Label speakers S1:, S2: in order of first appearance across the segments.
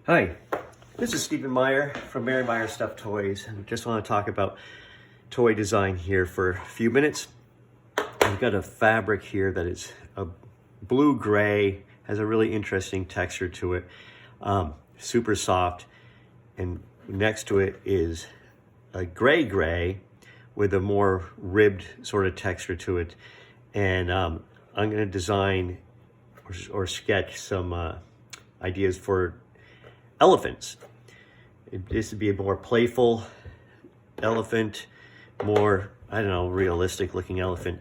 S1: Hi, this is Stephen Meyer from Mary Meyer Stuffed Toys, and just want to talk about toy design here for a few minutes. I've got a fabric here that is a blue-gray, has a really interesting texture to it, super soft, and next to it is a gray with a more ribbed sort of texture to it, and I'm going to design or sketch some ideas for elephants. This would be a more playful elephant, more, I don't know, realistic looking elephant.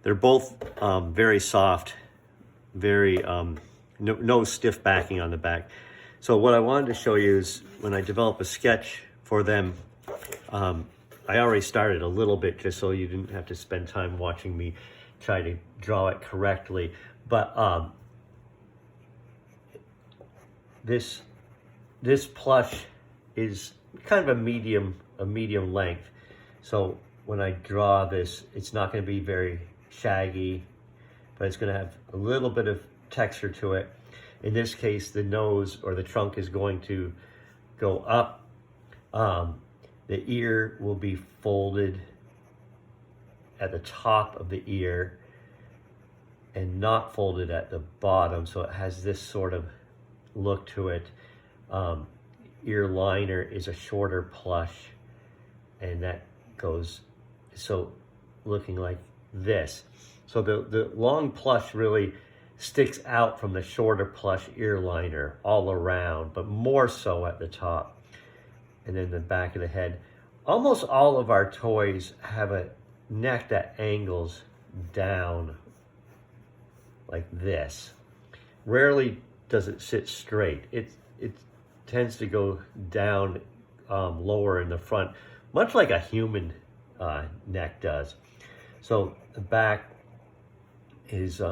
S1: They're both very soft, very, no stiff backing on the back. So what I wanted to show you is when I develop a sketch for them, I already started a little bit just so you didn't have to spend time watching me try to draw it correctly. But this plush is kind of a medium length. So when I draw this, it's not going to be very shaggy, but it's going to have a little bit of texture to it. In this case, the nose or the trunk is going to go up. The ear will be folded at the top of the ear and not folded at the bottom. So it has this sort of look to it. Ear liner is a shorter plush, and that goes so looking like this. So the long plush really sticks out from the shorter plush ear liner all around, but more so at the top. And then the back of the head. Almost all of our toys have a neck that angles down like this. Rarely does it sit straight. It tends to go down lower in the front, much like a human neck does. So the back is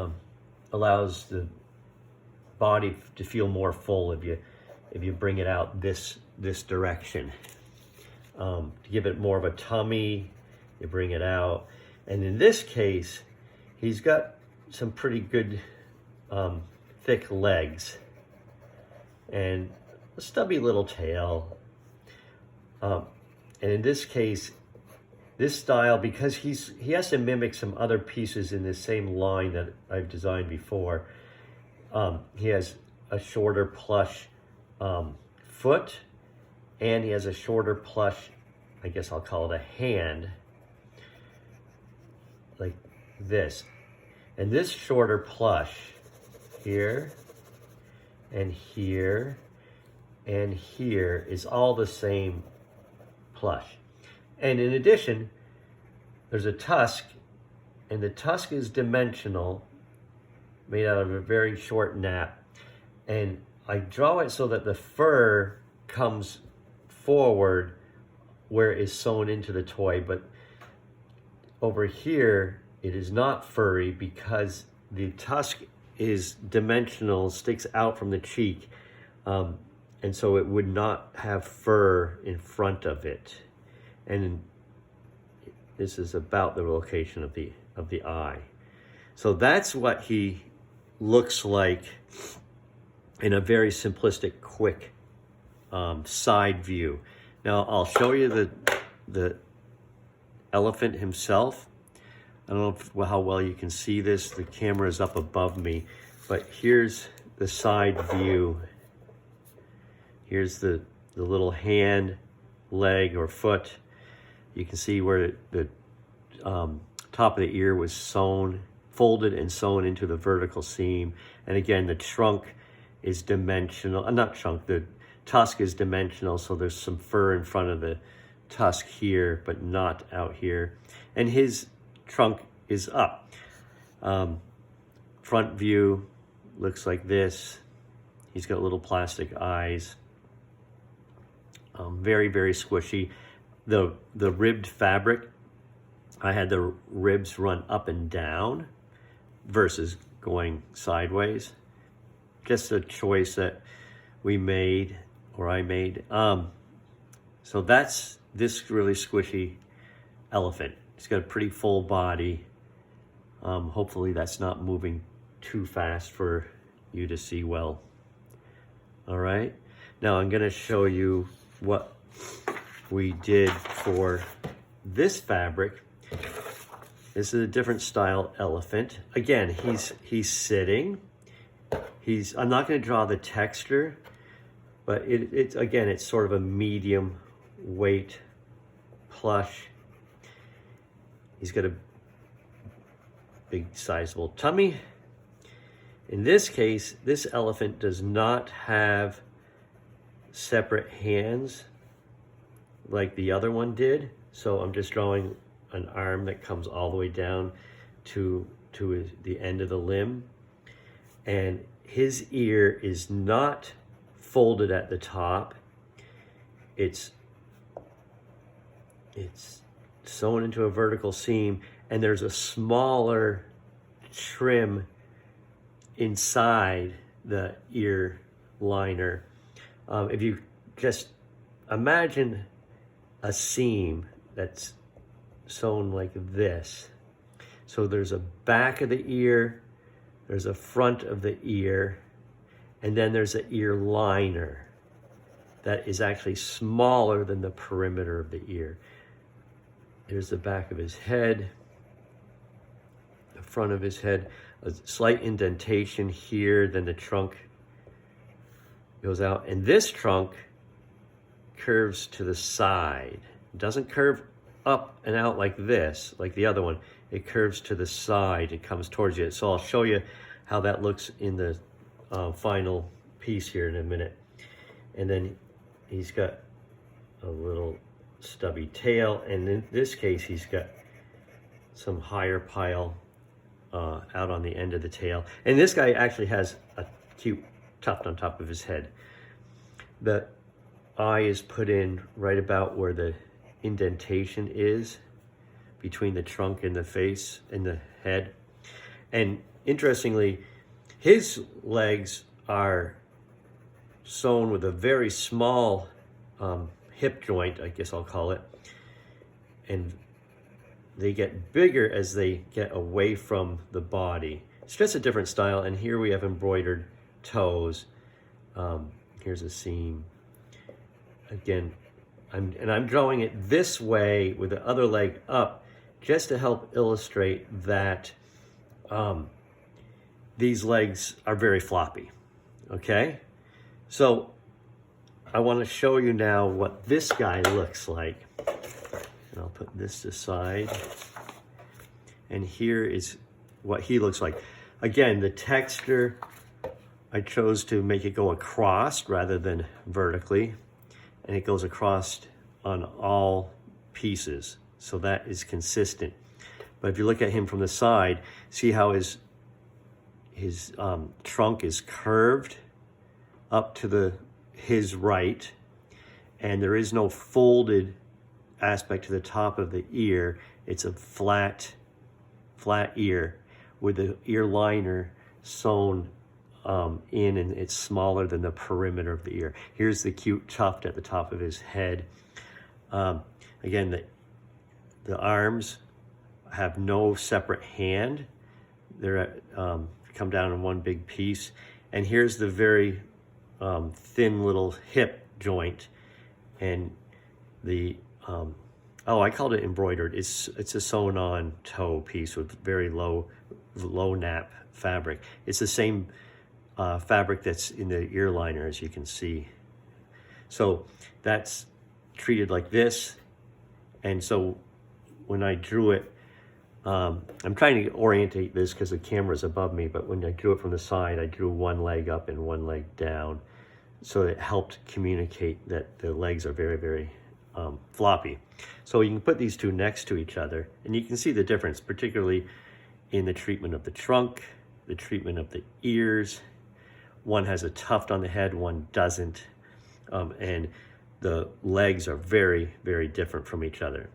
S1: allows the body to feel more full if you bring it out this direction. To give it more of a tummy, you bring it out. And in this case, he's got some pretty good thick legs and a stubby little tail. And in this case, this style, because he has to mimic some other pieces in the same line that I've designed before, he has a shorter plush foot, and he has a shorter plush, I guess I'll call it a hand, like this. And this shorter plush here and here and here is all the same plush. And in addition, there's a tusk, and the tusk is dimensional, made out of a very short nap. And I draw it so that the fur comes forward where it is sewn into the toy, but over here it is not furry because the tusk is dimensional, sticks out from the cheek, and so it would not have fur in front of it. And this is about the location of the eye. So that's what he looks like in a very simplistic, quick side view. Now I'll show you the elephant himself. I don't know how well you can see this. The camera is up above me, but here's the side view. Here's the little hand, leg, or foot. You can see where the top of the ear was sewn, folded and sewn into the vertical seam. And again, the trunk is dimensional, not trunk, the tusk is dimensional, so there's some fur in front of the tusk here, but not out here. And his trunk is up. Front view looks like this. He's got little plastic eyes. Very, very squishy. The ribbed fabric, I had the ribs run up and down versus going sideways. Just a choice that we made, or I made. So that's this really squishy elephant. It's got a pretty full body. Hopefully that's not moving too fast for you to see well. All right. Now I'm going to show you what we did for this fabric. This is a different style elephant. Again, he's sitting. I'm not going to draw the texture, but it's sort of a medium weight plush. He's got a big sizable tummy. In this case, this elephant does not have separate hands like the other one did. So I'm just drawing an arm that comes all the way down to the end of the limb. And his ear is not folded at the top. It's sewn into a vertical seam, and there's a smaller trim inside the ear liner. If you just imagine a seam that's sewn like this. So there's a back of the ear, there's a front of the ear, and then there's an ear liner that is actually smaller than the perimeter of the ear. Here's the back of his head, the front of his head, a slight indentation here, then the trunk goes out. And this trunk curves to the side. It doesn't curve up and out like this, like the other one. It curves to the side, it comes towards you. So I'll show you how that looks in the final piece here in a minute. And then he's got a little stubby tail, and in this case he's got some higher pile out on the end of the tail. And this guy actually has a cute tuft on top of his head. The eye is put in right about where the indentation is between the trunk and the face and the head. And interestingly, his legs are sewn with a very small hip joint, I guess I'll call it, and they get bigger as they get away from the body. It's just a different style. And here we have embroidered toes. Here's a seam. Again, I'm drawing it this way with the other leg up, just to help illustrate that these legs are very floppy. Okay, so I want to show you now what this guy looks like. And I'll put this aside. And here is what he looks like. Again, the texture, I chose to make it go across rather than vertically. And it goes across on all pieces. So that is consistent. But if you look at him from the side, see how his trunk is curved up to his right, and there is no folded aspect to the top of the ear. It's a flat ear with the ear liner sewn in, and it's smaller than the perimeter of the ear. Here's the cute tuft at the top of his head. Again, the arms have no separate hand. They're come down in one big piece. And here's the very thin little hip joint, and the I called it embroidered. It's a sewn on toe piece with very low nap fabric. It's the same fabric that's in the ear liner, as you can see. So that's treated like this. And so when I drew it, I'm trying to orientate this because the camera's above me, but when I drew it from the side, I drew one leg up and one leg down. So it helped communicate that the legs are very, very floppy. So you can put these two next to each other, and you can see the difference, particularly in the treatment of the trunk, the treatment of the ears. One has a tuft on the head, one doesn't. And the legs are very, very different from each other.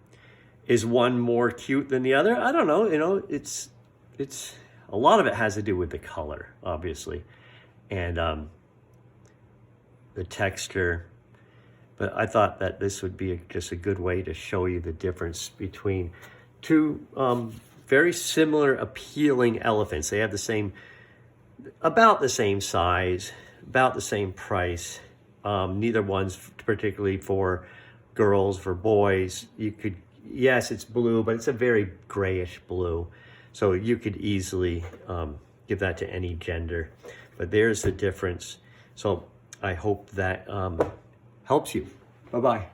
S1: Is one more cute than the other? I don't know. You know, it's a lot of it has to do with the color, obviously, and the texture. But I thought that this would be just a good way to show you the difference between two very similar, appealing elephants. They have about the same size, about the same price, Neither one's particularly for girls, for boys. You could, yes, it's blue, but it's a very grayish blue. So you could easily give that to any gender. But there's the difference. So I hope that helps you. Bye-bye.